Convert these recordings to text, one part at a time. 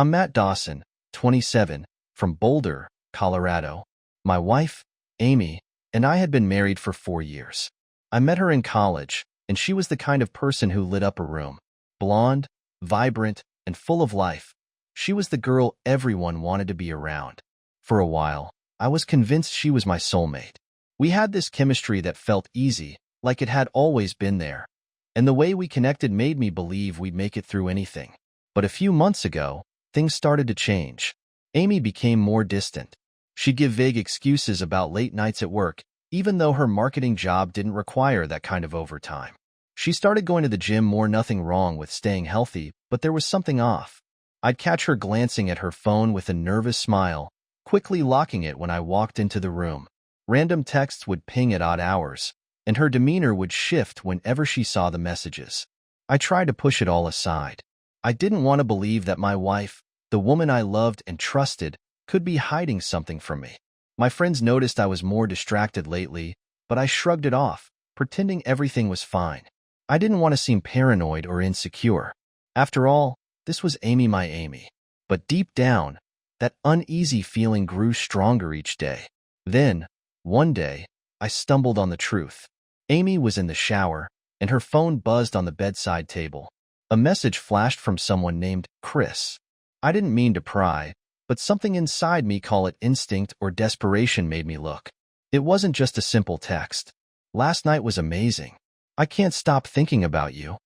I'm Matt Dawson, 27, from Boulder, Colorado. My wife, Amy, and I had been married for 4 years. I met her in college, and she was the kind of person who lit up a room. Blonde, vibrant, and full of life. She was the girl everyone wanted to be around. For a while, I was convinced she was my soulmate. We had this chemistry that felt easy, like it had always been there. And the way we connected made me believe we'd make it through anything. But a few months ago, things started to change. Amy became more distant. She'd give vague excuses about late nights at work, even though her marketing job didn't require that kind of overtime. She started going to the gym more. Nothing wrong with staying healthy, but there was something off. I'd catch her glancing at her phone with a nervous smile, quickly locking it when I walked into the room. Random texts would ping at odd hours, and her demeanor would shift whenever she saw the messages. I tried to push it all aside. I didn't want to believe that my wife, the woman I loved and trusted, could be hiding something from me. My friends noticed I was more distracted lately, but I shrugged it off, pretending everything was fine. I didn't want to seem paranoid or insecure. After all, this was Amy, my Amy. But deep down, that uneasy feeling grew stronger each day. Then, one day, I stumbled on the truth. Amy was in the shower, and her phone buzzed on the bedside table. A message flashed from someone named Chris. I didn't mean to pry, but something inside me, call it instinct or desperation, made me look. It wasn't just a simple text. Last night was amazing. I can't stop thinking about you.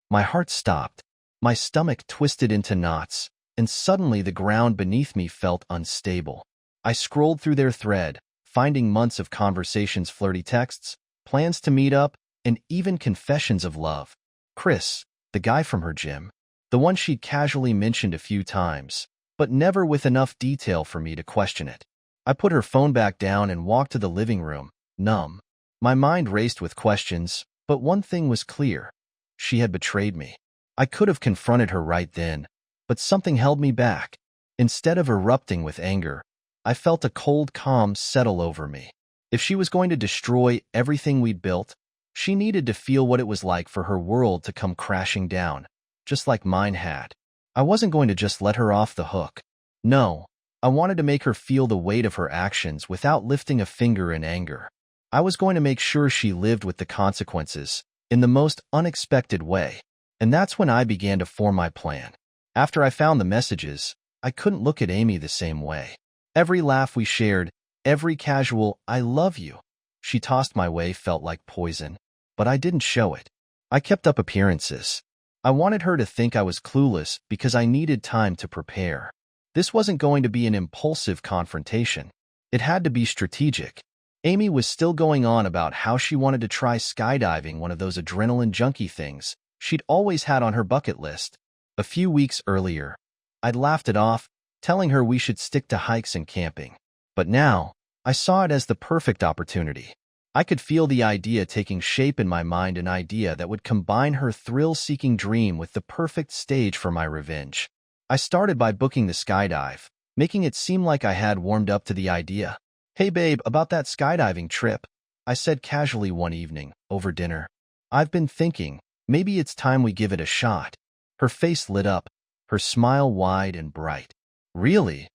My heart stopped. My stomach twisted into knots, and suddenly the ground beneath me felt unstable. I scrolled through their thread, finding months of conversations, flirty texts, plans to meet up, and even confessions of love. Chris, the guy from her gym, the one she'd casually mentioned a few times, but never with enough detail for me to question it. I put her phone back down and walked to the living room, numb. My mind raced with questions, but one thing was clear. She had betrayed me. I could have confronted her right then, but something held me back. Instead of erupting with anger, I felt a cold calm settle over me. If she was going to destroy everything we'd built, she needed to feel what it was like for her world to come crashing down, just like mine had. I wasn't going to just let her off the hook. No, I wanted to make her feel the weight of her actions without lifting a finger in anger. I was going to make sure she lived with the consequences in the most unexpected way. And that's when I began to form my plan. After I found the messages, I couldn't look at Amy the same way. Every laugh we shared, every casual "I love you" she tossed my way felt like poison, but I didn't show it. I kept up appearances. I wanted her to think I was clueless because I needed time to prepare. This wasn't going to be an impulsive confrontation. It had to be strategic. Amy was still going on about how she wanted to try skydiving, one of those adrenaline junkie things she'd always had on her bucket list. A few weeks earlier, I'd laughed it off, telling her we should stick to hikes and camping. But now, I saw it as the perfect opportunity. I could feel the idea taking shape in my mind, an idea that would combine her thrill-seeking dream with the perfect stage for my revenge. I started by booking the skydive, making it seem like I had warmed up to the idea. "Hey babe, about that skydiving trip," I said casually one evening, over dinner. "I've been thinking, maybe it's time we give it a shot." Her face lit up, her smile wide and bright. "Really?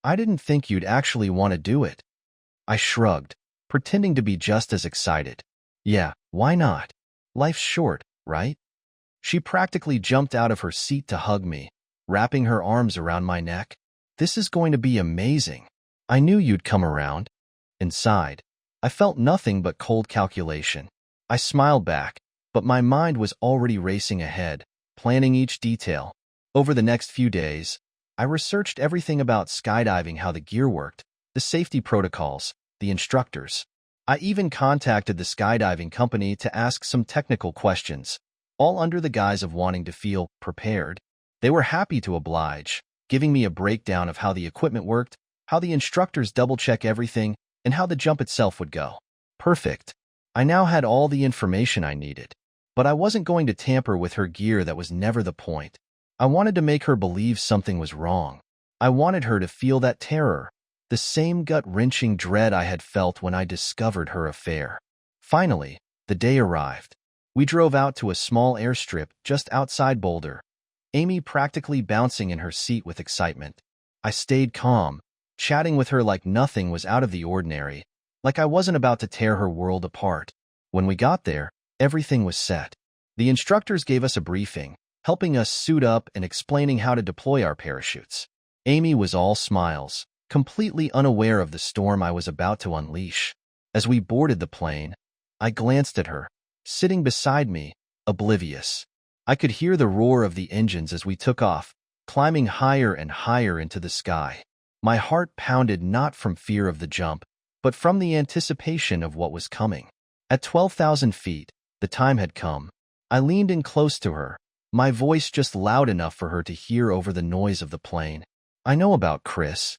I didn't think you'd actually want to do it." I shrugged, pretending to be just as excited. "Yeah, why not? Life's short, right?" She practically jumped out of her seat to hug me, wrapping her arms around my neck. "This is going to be amazing. I knew you'd come around." Inside, I felt nothing but cold calculation. I smiled back, but my mind was already racing ahead, planning each detail. Over the next few days, I researched everything about skydiving, how the gear worked, the safety protocols, the instructors. I even contacted the skydiving company to ask some technical questions, all under the guise of wanting to feel prepared. They were happy to oblige, giving me a breakdown of how the equipment worked, how the instructors double-check everything, and how the jump itself would go. Perfect. I now had all the information I needed. But I wasn't going to tamper with her gear. That was never the point. I wanted to make her believe something was wrong. I wanted her to feel that terror, the same gut-wrenching dread I had felt when I discovered her affair. Finally, the day arrived. We drove out to a small airstrip just outside Boulder. Amy practically bouncing in her seat with excitement. I stayed calm, chatting with her like nothing was out of the ordinary, like I wasn't about to tear her world apart. When we got there, everything was set. The instructors gave us a briefing, helping us suit up and explaining how to deploy our parachutes. Amy was all smiles, completely unaware of the storm I was about to unleash. As we boarded the plane, I glanced at her, sitting beside me, oblivious. I could hear the roar of the engines as we took off, climbing higher and higher into the sky. My heart pounded not from fear of the jump, but from the anticipation of what was coming. At 12,000 feet, the time had come. I leaned in close to her, my voice just loud enough for her to hear over the noise of the plane. I know about Chris.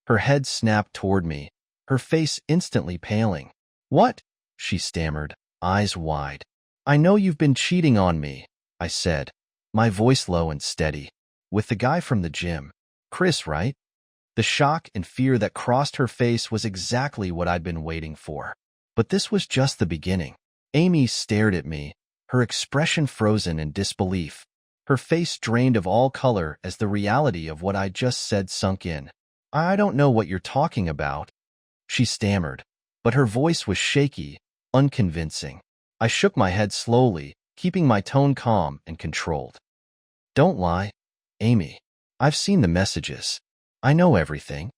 Her head snapped toward me, her face instantly paling. What? She stammered, eyes wide. I know you've been cheating on me, I said, my voice low and steady. With the guy from the gym. Chris, right? The shock and fear that crossed her face was exactly what I'd been waiting for. But this was just the beginning. Amy stared at me, her expression frozen in disbelief. Her face drained of all color as the reality of what I'd just said sunk in. I don't know what you're talking about, she stammered, but her voice was shaky, unconvincing. I shook my head slowly, keeping my tone calm and controlled. Don't lie, Amy. I've seen the messages. I know everything.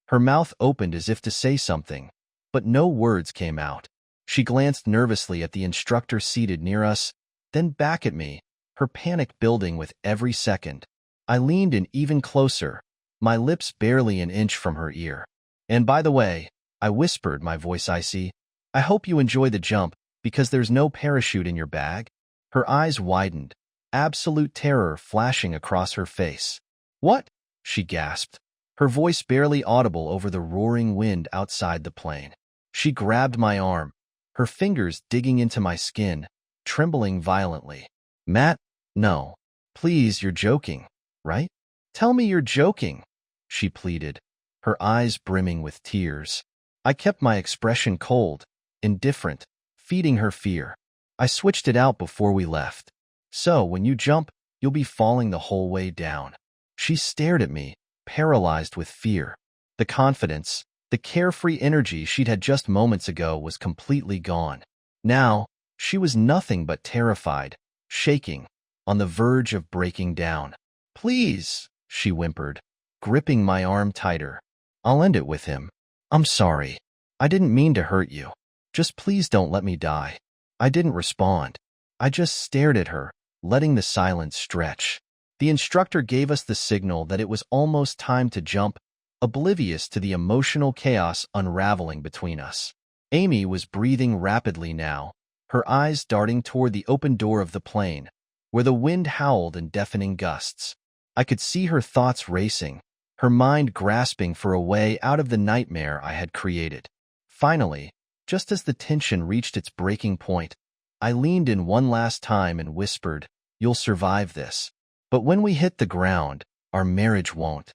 Her mouth opened as if to say something, but no words came out. She glanced nervously at the instructor seated near us, then back at me, her panic building with every second. I leaned in even closer, my lips barely an inch from her ear. And by the way, I whispered, my voice icy, I hope you enjoy the jump, because there's no parachute in your bag. Her eyes widened, absolute terror flashing across her face. What? She gasped, her voice barely audible over the roaring wind outside the plane. She grabbed my arm, her fingers digging into my skin, trembling violently. Matt, no. Please, you're joking, right? Tell me you're joking, she pleaded, her eyes brimming with tears. I kept my expression cold, indifferent, feeding her fear. I switched it out before we left. So, when you jump, you'll be falling the whole way down. She stared at me, paralyzed with fear. The confidence, the carefree energy she'd had just moments ago was completely gone. Now, she was nothing but terrified, shaking, on the verge of breaking down. Please, she whimpered, gripping my arm tighter. I'll end it with him. I'm sorry. I didn't mean to hurt you. Just please don't let me die. I didn't respond. I just stared at her, letting the silence stretch. The instructor gave us the signal that it was almost time to jump, oblivious to the emotional chaos unraveling between us. Amy was breathing rapidly now, her eyes darting toward the open door of the plane, where the wind howled in deafening gusts. I could see her thoughts racing, her mind grasping for a way out of the nightmare I had created. Finally, just as the tension reached its breaking point, I leaned in one last time and whispered, "You'll survive this. But when we hit the ground, our marriage won't."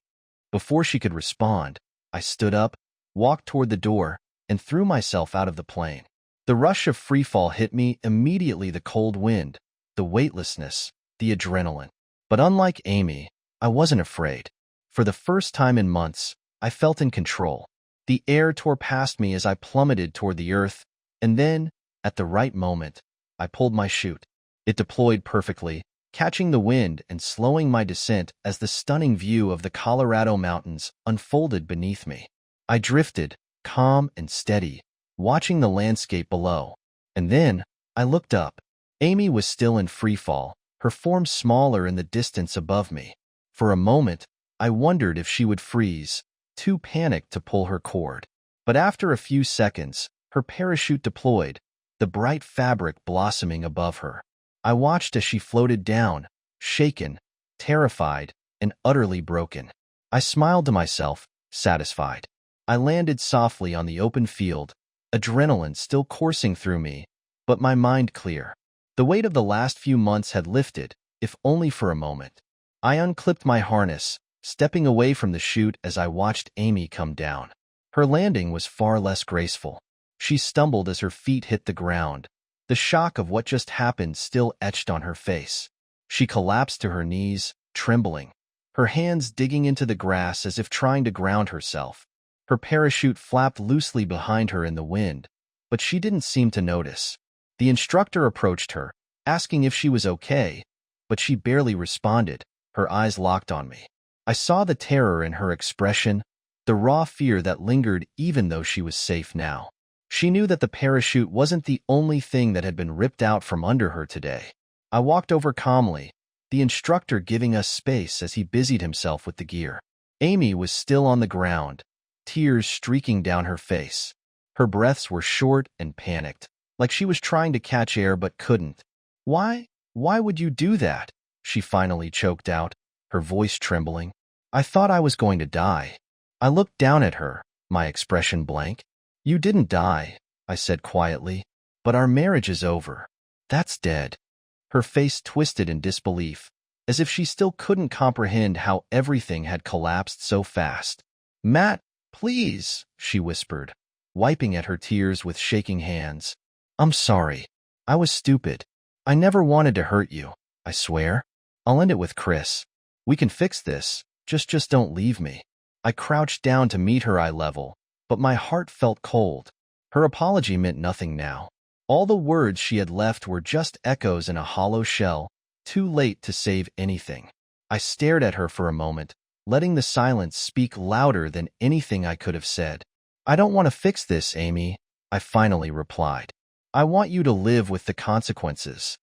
Before she could respond, I stood up, walked toward the door, and threw myself out of the plane. The rush of freefall hit me immediately, the cold wind, the weightlessness, the adrenaline. But unlike Amy, I wasn't afraid. For the first time in months, I felt in control. The air tore past me as I plummeted toward the earth, and then, at the right moment, I pulled my chute. It deployed perfectly, catching the wind and slowing my descent as the stunning view of the Colorado mountains unfolded beneath me. I drifted, calm and steady, watching the landscape below. And then, I looked up. Amy was still in freefall, her form smaller in the distance above me. For a moment, I wondered if she would freeze, too panicked to pull her cord. But after a few seconds, her parachute deployed, the bright fabric blossoming above her. I watched as she floated down, shaken, terrified, and utterly broken. I smiled to myself, satisfied. I landed softly on the open field, adrenaline still coursing through me, but my mind clear. The weight of the last few months had lifted, if only for a moment. I unclipped my harness, stepping away from the chute as I watched Amy come down. Her landing was far less graceful. She stumbled as her feet hit the ground, the shock of what just happened still etched on her face. She collapsed to her knees, trembling, her hands digging into the grass as if trying to ground herself. Her parachute flapped loosely behind her in the wind, but she didn't seem to notice. The instructor approached her, asking if she was okay, but she barely responded, her eyes locked on me. I saw the terror in her expression, the raw fear that lingered even though she was safe now. She knew that the parachute wasn't the only thing that had been ripped out from under her today. I walked over calmly, the instructor giving us space as he busied himself with the gear. Amy was still on the ground, tears streaking down her face. Her breaths were short and panicked, like she was trying to catch air but couldn't. Why would you do that? She finally choked out, her voice trembling. I thought I was going to die. I looked down at her, my expression blank. You didn't die, I said quietly, but our marriage is over. That's dead. Her face twisted in disbelief, as if she still couldn't comprehend how everything had collapsed so fast. Matt, please, she whispered, wiping at her tears with shaking hands. I'm sorry. I was stupid. I never wanted to hurt you, I swear. I'll end it with Chris. We can fix this, just don't leave me. I crouched down to meet her eye level, but my heart felt cold. Her apology meant nothing now. All the words she had left were just echoes in a hollow shell, too late to save anything. I stared at her for a moment, letting the silence speak louder than anything I could have said. I don't want to fix this, Amy, I finally replied. I want you to live with the consequences.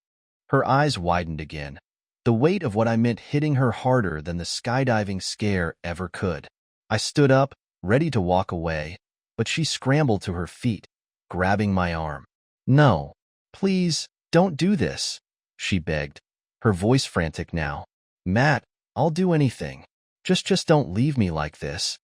Her eyes widened again, the weight of what I meant hitting her harder than the skydiving scare ever could. I stood up, ready to walk away, but she scrambled to her feet, grabbing my arm. No, please, don't do this, she begged, her voice frantic now. Matt, I'll do anything. Just don't leave me like this.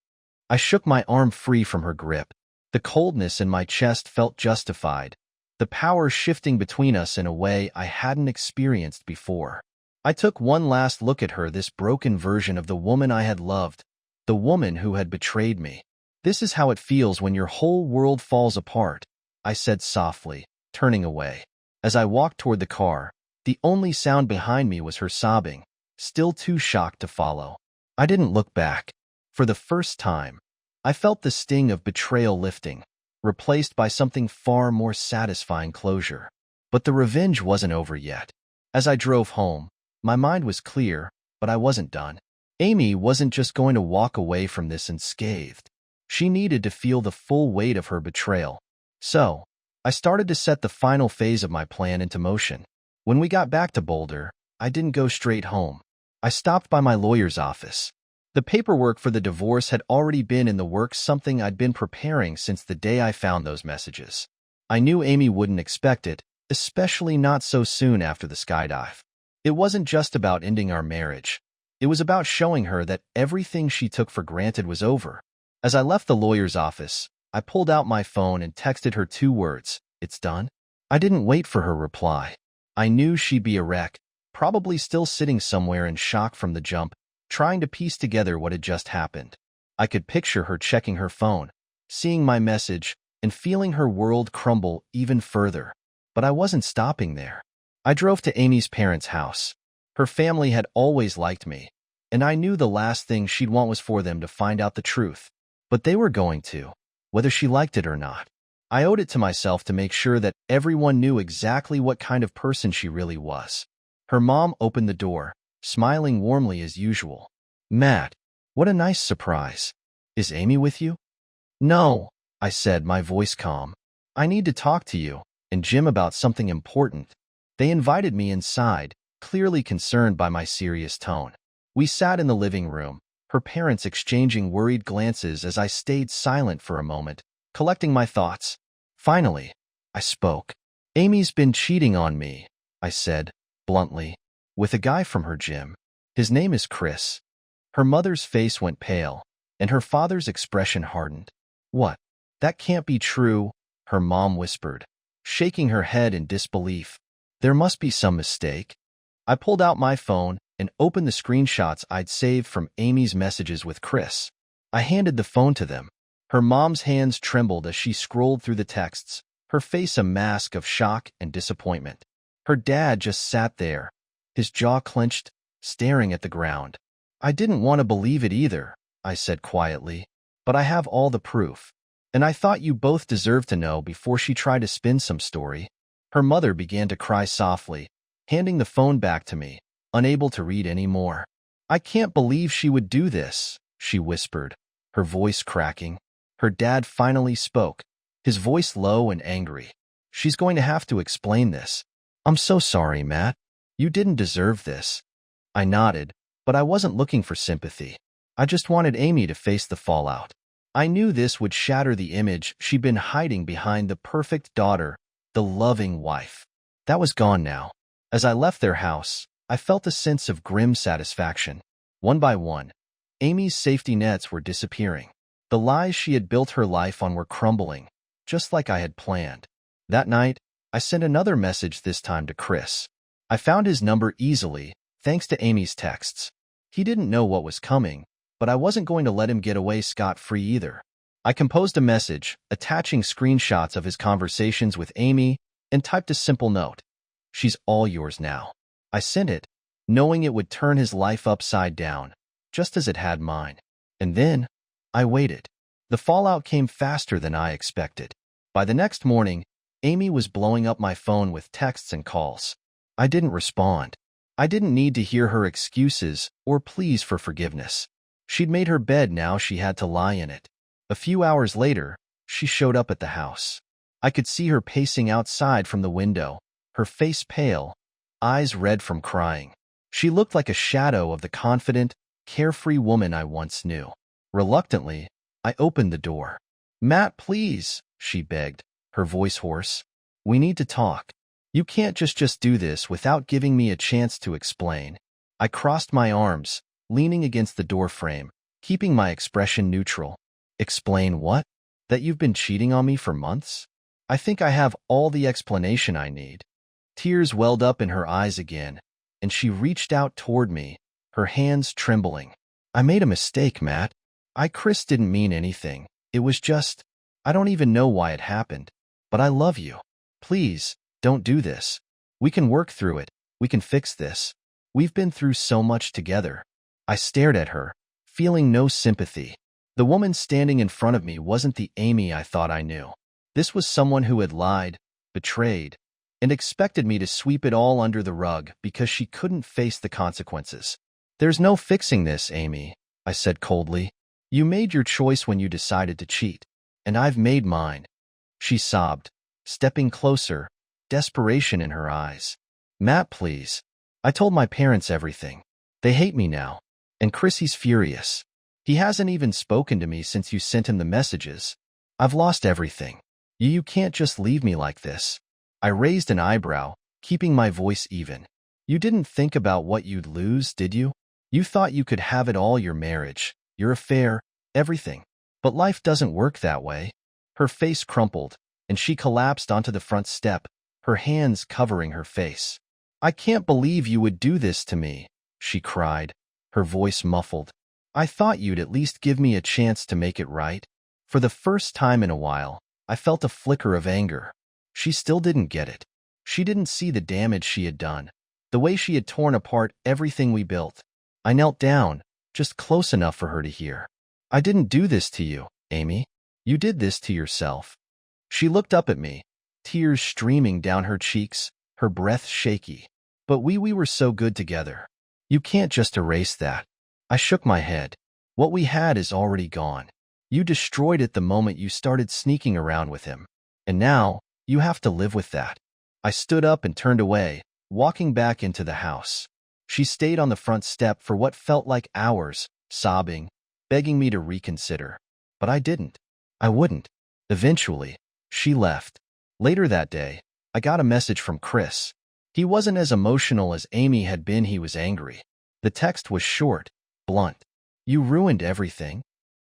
I shook my arm free from her grip. The coldness in my chest felt justified, the power shifting between us in a way I hadn't experienced before. I took one last look at her, this broken version of the woman I had loved, the woman who had betrayed me. This is how it feels when your whole world falls apart, I said softly, turning away. As I walked toward the car, the only sound behind me was her sobbing, still too shocked to follow. I didn't look back. For the first time, I felt the sting of betrayal lifting, replaced by something far more satisfying closure. But the revenge wasn't over yet. As I drove home, my mind was clear, but I wasn't done. Amy wasn't just going to walk away from this unscathed. She needed to feel the full weight of her betrayal. So, I started to set the final phase of my plan into motion. When we got back to Boulder, I didn't go straight home. I stopped by my lawyer's office. The paperwork for the divorce had already been in the works, something I'd been preparing since the day I found those messages. I knew Amy wouldn't expect it, especially not so soon after the skydive. It wasn't just about ending our marriage. It was about showing her that everything she took for granted was over. As I left the lawyer's office, I pulled out my phone and texted her 2 words, "It's done." I didn't wait for her reply. I knew she'd be a wreck, probably still sitting somewhere in shock from the jump, trying to piece together what had just happened. I could picture her checking her phone, seeing my message, and feeling her world crumble even further. But I wasn't stopping there. I drove to Amy's parents' house. Her family had always liked me, and I knew the last thing she'd want was for them to find out the truth. But they were going to, whether she liked it or not. I owed it to myself to make sure that everyone knew exactly what kind of person she really was. Her mom opened the door, smiling warmly as usual. "Matt, what a nice surprise. Is Amy with you?" "No," I said, my voice calm. "I need to talk to you and Jim about something important." They invited me inside, clearly concerned by my serious tone. We sat in the living room, her parents exchanging worried glances as I stayed silent for a moment, collecting my thoughts. Finally, I spoke. "Amy's been cheating on me," I said, bluntly, "with a guy from her gym. His name is Chris." Her mother's face went pale, and her father's expression hardened. "What? That can't be true," her mom whispered, shaking her head in disbelief. "There must be some mistake." I pulled out my phone and opened the screenshots I'd saved from Amy's messages with Chris. I handed the phone to them. Her mom's hands trembled as she scrolled through the texts, her face a mask of shock and disappointment. Her dad just sat there, his jaw clenched, staring at the ground. I didn't want to believe it either, I said quietly, but I have all the proof. And I thought you both deserved to know before she tried to spin some story. Her mother began to cry softly, handing the phone back to me, unable to read any more. I can't believe she would do this, she whispered, her voice cracking. Her dad finally spoke, his voice low and angry. She's going to have to explain this. I'm so sorry, Matt. You didn't deserve this. I nodded, but I wasn't looking for sympathy. I just wanted Amy to face the fallout. I knew this would shatter the image she'd been hiding behind the perfect daughter, the loving wife. That was gone now. As I left their house, I felt a sense of grim satisfaction. One by one, Amy's safety nets were disappearing. The lies she had built her life on were crumbling, just like I had planned. That night, I sent another message, this time to Chris. I found his number easily, thanks to Amy's texts. He didn't know what was coming, but I wasn't going to let him get away scot-free either. I composed a message, attaching screenshots of his conversations with Amy, and typed a simple note. She's all yours now. I sent it, knowing it would turn his life upside down, just as it had mine. And then, I waited. The fallout came faster than I expected. By the next morning, Amy was blowing up my phone with texts and calls. I didn't respond. I didn't need to hear her excuses or pleas for forgiveness. She'd made her bed, now she had to lie in it. A few hours later, she showed up at the house. I could see her pacing outside from the window, her face pale, eyes red from crying. She looked like a shadow of the confident, carefree woman I once knew. Reluctantly, I opened the door. "Matt, please," she begged, her voice hoarse. "We need to talk. You can't just do this without giving me a chance to explain." I crossed my arms, leaning against the doorframe, keeping my expression neutral. "Explain what? That you've been cheating on me for months? I think I have all the explanation I need." Tears welled up in her eyes again, and she reached out toward me, her hands trembling. "I made a mistake, Matt. Chris didn't mean anything. It was just, I don't even know why it happened. But I love you. Please, don't do this. We can work through it. We can fix this. We've been through so much together." I stared at her, feeling no sympathy. The woman standing in front of me wasn't the Amy I thought I knew. This was someone who had lied, betrayed, and expected me to sweep it all under the rug because she couldn't face the consequences. "There's no fixing this, Amy," I said coldly. "You made your choice when you decided to cheat, and I've made mine." She sobbed, stepping closer, desperation in her eyes. "Matt, please. I told my parents everything. They hate me now. And Chrissy's furious. He hasn't even spoken to me since you sent him the messages. I've lost everything. You can't just leave me like this." I raised an eyebrow, keeping my voice even. "You didn't think about what you'd lose, did you? You thought you could have it all, your marriage, your affair, everything. But life doesn't work that way." Her face crumpled, and she collapsed onto the front step, her hands covering her face. "I can't believe you would do this to me," she cried, her voice muffled. "I thought you'd at least give me a chance to make it right." For the first time in a while, I felt a flicker of anger. She still didn't get it. She didn't see the damage she had done, the way she had torn apart everything we built. I knelt down, just close enough for her to hear. "I didn't do this to you, Amy. You did this to yourself." She looked up at me, tears streaming down her cheeks, her breath shaky. "But we were so good together. You can't just erase that." I shook my head. "What we had is already gone. You destroyed it the moment you started sneaking around with him. And now, you have to live with that." I stood up and turned away, walking back into the house. She stayed on the front step for what felt like hours, sobbing, begging me to reconsider. But I didn't. I wouldn't. Eventually, she left. Later that day, I got a message from Chris. He wasn't as emotional as Amy had been. He was angry. The text was short, blunt. "You ruined everything."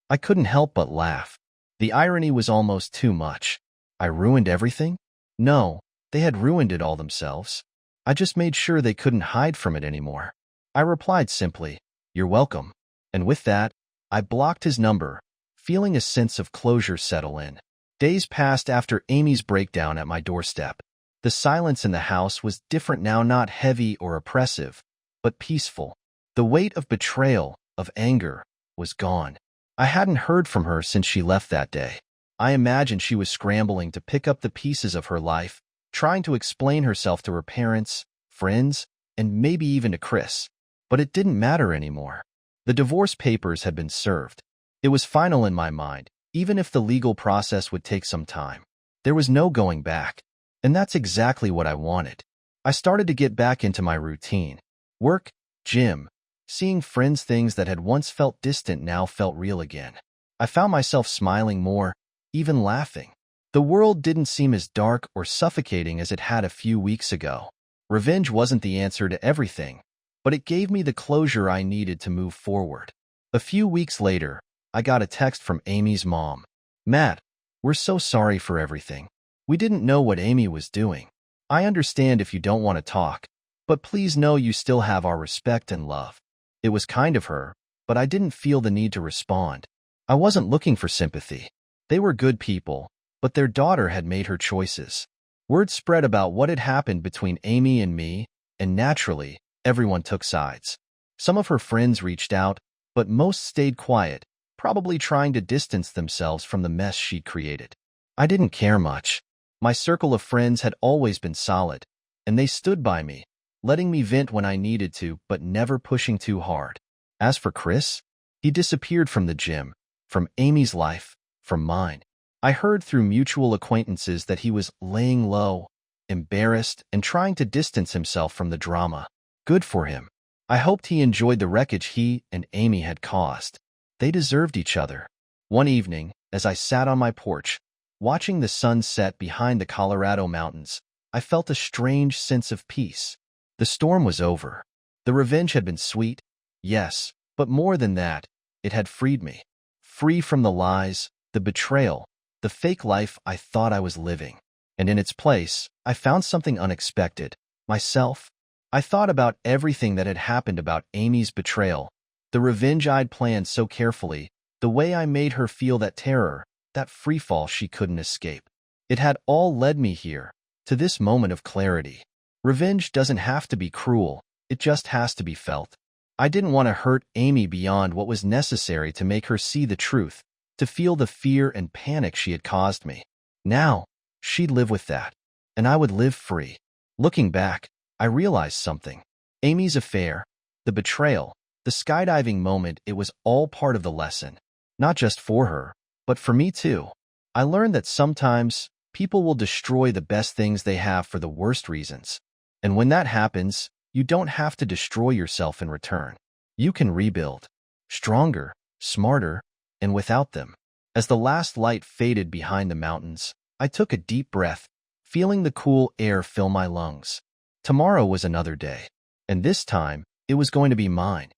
I couldn't help but laugh. The irony was almost too much. I ruined everything? No, they had ruined it all themselves. I just made sure they couldn't hide from it anymore. I replied simply, "You're welcome." And with that, I blocked his number, feeling a sense of closure settle in. Days passed after Amy's breakdown at my doorstep. The silence in the house was different now, not heavy or oppressive, but peaceful. The weight of betrayal, of anger, was gone. I hadn't heard from her since she left that day. I imagined she was scrambling to pick up the pieces of her life, trying to explain herself to her parents, friends, and maybe even to Chris. But it didn't matter anymore. The divorce papers had been served. It was final in my mind, even if the legal process would take some time. There was no going back. And that's exactly what I wanted. I started to get back into my routine. Work, gym, seeing friends. Things that had once felt distant now felt real again. I found myself smiling more, even laughing. The world didn't seem as dark or suffocating as it had a few weeks ago. Revenge wasn't the answer to everything, but it gave me the closure I needed to move forward. A few weeks later, I got a text from Amy's mom. "Matt, we're so sorry for everything. We didn't know what Amy was doing. I understand if you don't want to talk, but please know you still have our respect and love." It was kind of her, but I didn't feel the need to respond. I wasn't looking for sympathy. They were good people, but their daughter had made her choices. Word spread about what had happened between Amy and me, and naturally, everyone took sides. Some of her friends reached out, but most stayed quiet, probably trying to distance themselves from the mess she'd created. I didn't care much. My circle of friends had always been solid, and they stood by me, letting me vent when I needed to, but never pushing too hard. As for Chris, he disappeared from the gym, from Amy's life, from mine. I heard through mutual acquaintances that he was laying low, embarrassed, and trying to distance himself from the drama. Good for him. I hoped he enjoyed the wreckage he and Amy had caused. They deserved each other. One evening, as I sat on my porch, watching the sun set behind the Colorado mountains, I felt a strange sense of peace. The storm was over. The revenge had been sweet, yes, but more than that, it had freed me. Free from the lies, the betrayal, the fake life I thought I was living. And in its place, I found something unexpected. Myself. I thought about everything that had happened, about Amy's betrayal, the revenge I'd planned so carefully, the way I made her feel that terror, that freefall she couldn't escape. It had all led me here, to this moment of clarity. Revenge doesn't have to be cruel, it just has to be felt. I didn't want to hurt Amy beyond what was necessary to make her see the truth, to feel the fear and panic she had caused me. Now, she'd live with that, and I would live free. Looking back, I realized something. Amy's affair, the betrayal, the skydiving moment, it was all part of the lesson. Not just for her, but for me too. I learned that sometimes people will destroy the best things they have for the worst reasons. And when that happens, you don't have to destroy yourself in return. You can rebuild. Stronger, smarter, and without them. As the last light faded behind the mountains, I took a deep breath, feeling the cool air fill my lungs. Tomorrow was another day, and this time, it was going to be mine.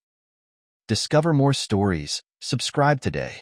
Discover more stories. Subscribe today.